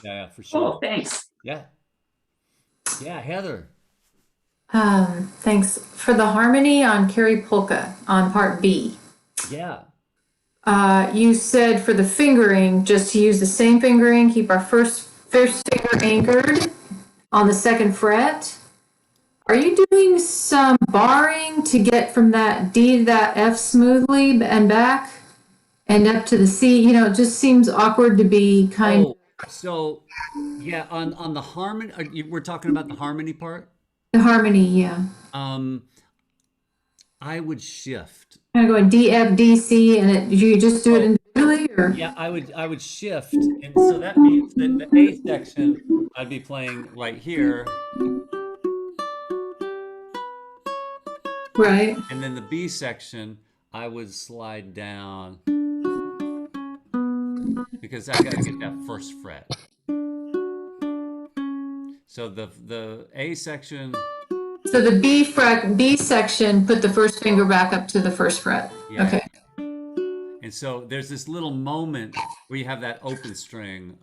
Yeah, for sure.
Oh, thanks.
Yeah. Yeah, Heather.
Thanks for the harmony on Carrie Polka on part B.
Yeah.
You said for the fingering, just to use the same fingering, keep our first finger anchored on the second fret. Are you doing some barring to get from that D to that F smoothly and back and up to the C? You know, it just seems awkward to be kind
Oh, so yeah, on the harmony, we're talking about the harmony part.
of harmony, yeah.
Um, I would shift.
Kind of going D, F, D, C, and you just do it
Oh,
individually, or?
yeah, I would shift, and so that means that the A section I'd be playing right here,
Right.
and then the B section I would slide down because I got to get that first fret. So the A section,
So the B section, put the first finger back up to the first fret.
yeah.
Okay.
And so there's this little moment where you have that open string.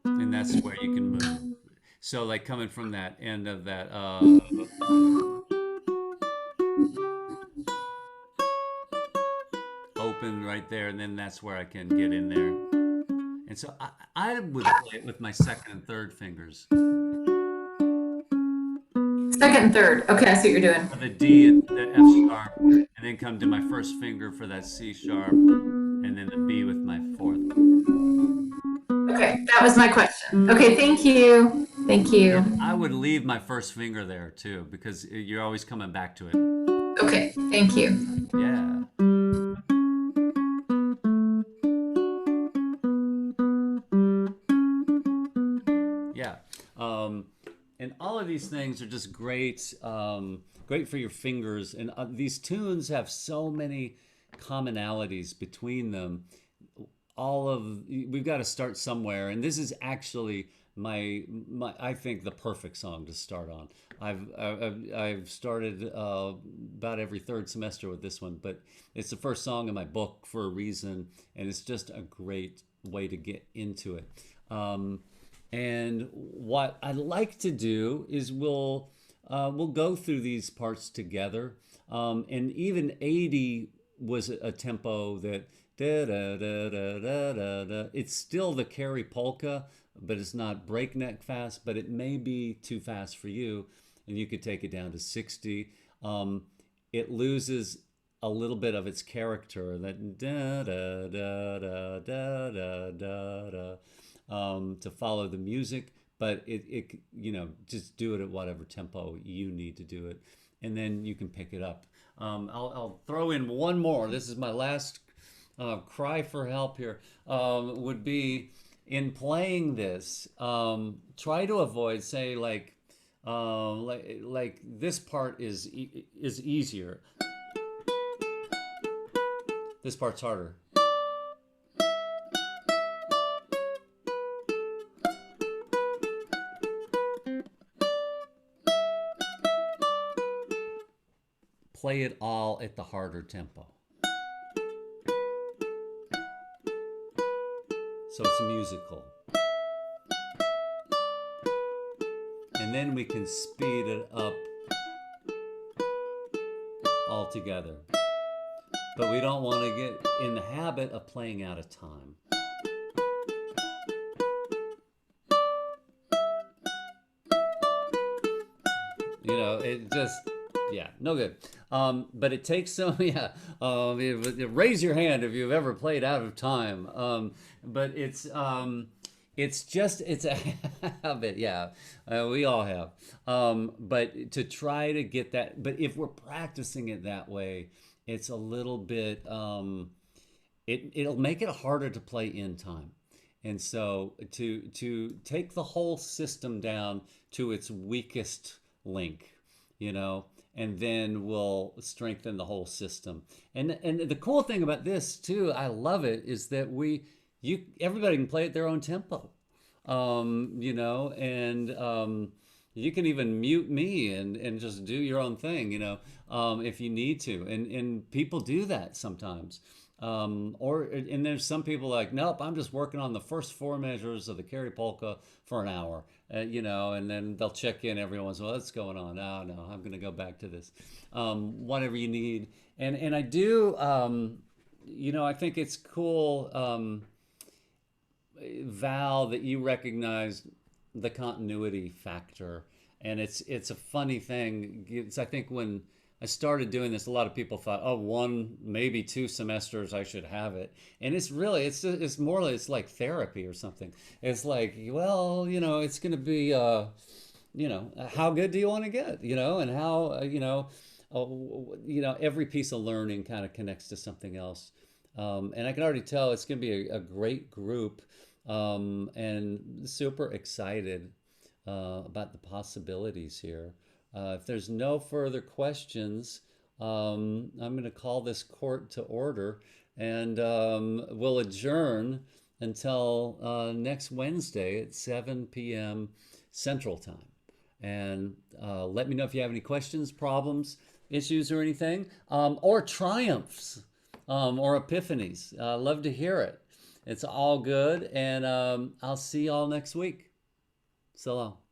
And that's where you can move. So like coming from that end of that open right there, and then that's where I can get in there. And so I would play it with my second and third fingers.
Second and third. Okay, I see what you're doing.
The D and the F sharp, and then come to my first finger for that C sharp, and then the B with my fourth.
Okay, that was my question. Okay, thank you. Thank you.
I would leave my first finger there too, because you're always coming back to it.
Okay, thank you.
Yeah. Yeah. And all of these things are just great, great for your fingers. And these tunes have so many commonalities between them. We've got to start somewhere, and this is actually my I think the perfect song to start on. I've started about every third semester with this one, but it's the first song in my book for a reason, and it's just a great way to get into it. And what I like to do is we'll go through these parts together, and even 80 was a tempo that da da da da da da da. It's still the Carrie polka, but it's not breakneck fast. But it may be too fast for you, and you could take it down to 60. It loses a little bit of its character, that da da da da da da da da. To follow the music, but it just do it at whatever tempo you need to do it, and then you can pick it up. I'll throw in one more. This is my last cry for help here. Would be in playing this. Try to avoid, say, like this part is easier. This part's harder. Play it all at the harder tempo. So it's musical. And then we can speed it up all together. But we don't want to get in the habit of playing out of time. It just, yeah, no good. But it takes some, yeah. Raise your hand if you've ever played out of time. But it's a habit, yeah. We all have. But to try to get that, but if we're practicing it that way, it's a little bit, it'll make it harder to play in time. And so to take the whole system down to its weakest link, and then we'll strengthen the whole system. And the cool thing about this too, I love it, is that everybody can play at their own tempo, you know, and you can even mute me and just do your own thing, you know, if you need to. And people do that sometimes. And there's some people like, nope, I'm just working on the first 4 measures of the Carrie Polka for an hour, you know, and then they'll check in every once in a while. What's going on? Oh, no, I'm going to go back to this. Whatever you need. And I do, you know, I think it's cool, Val, that you recognize the continuity factor. And it's a funny thing. I think when I started doing this, a lot of people thought, oh, 1, maybe 2 semesters I should have it. And it's really, it's more like, it's like therapy or something. It's like, well, you know, it's going to be, you know, how good do you want to get, you know, and how, you know, every piece of learning kind of connects to something else. And I can already tell it's going to be a great group, and super excited about the possibilities here. If there's no further questions, I'm going to call this court to order, and we'll adjourn until next Wednesday at 7 p.m. Central Time. And let me know if you have any questions, problems, issues, or anything, or triumphs, or epiphanies. Love to hear it. It's all good, and I'll see y'all next week. So long.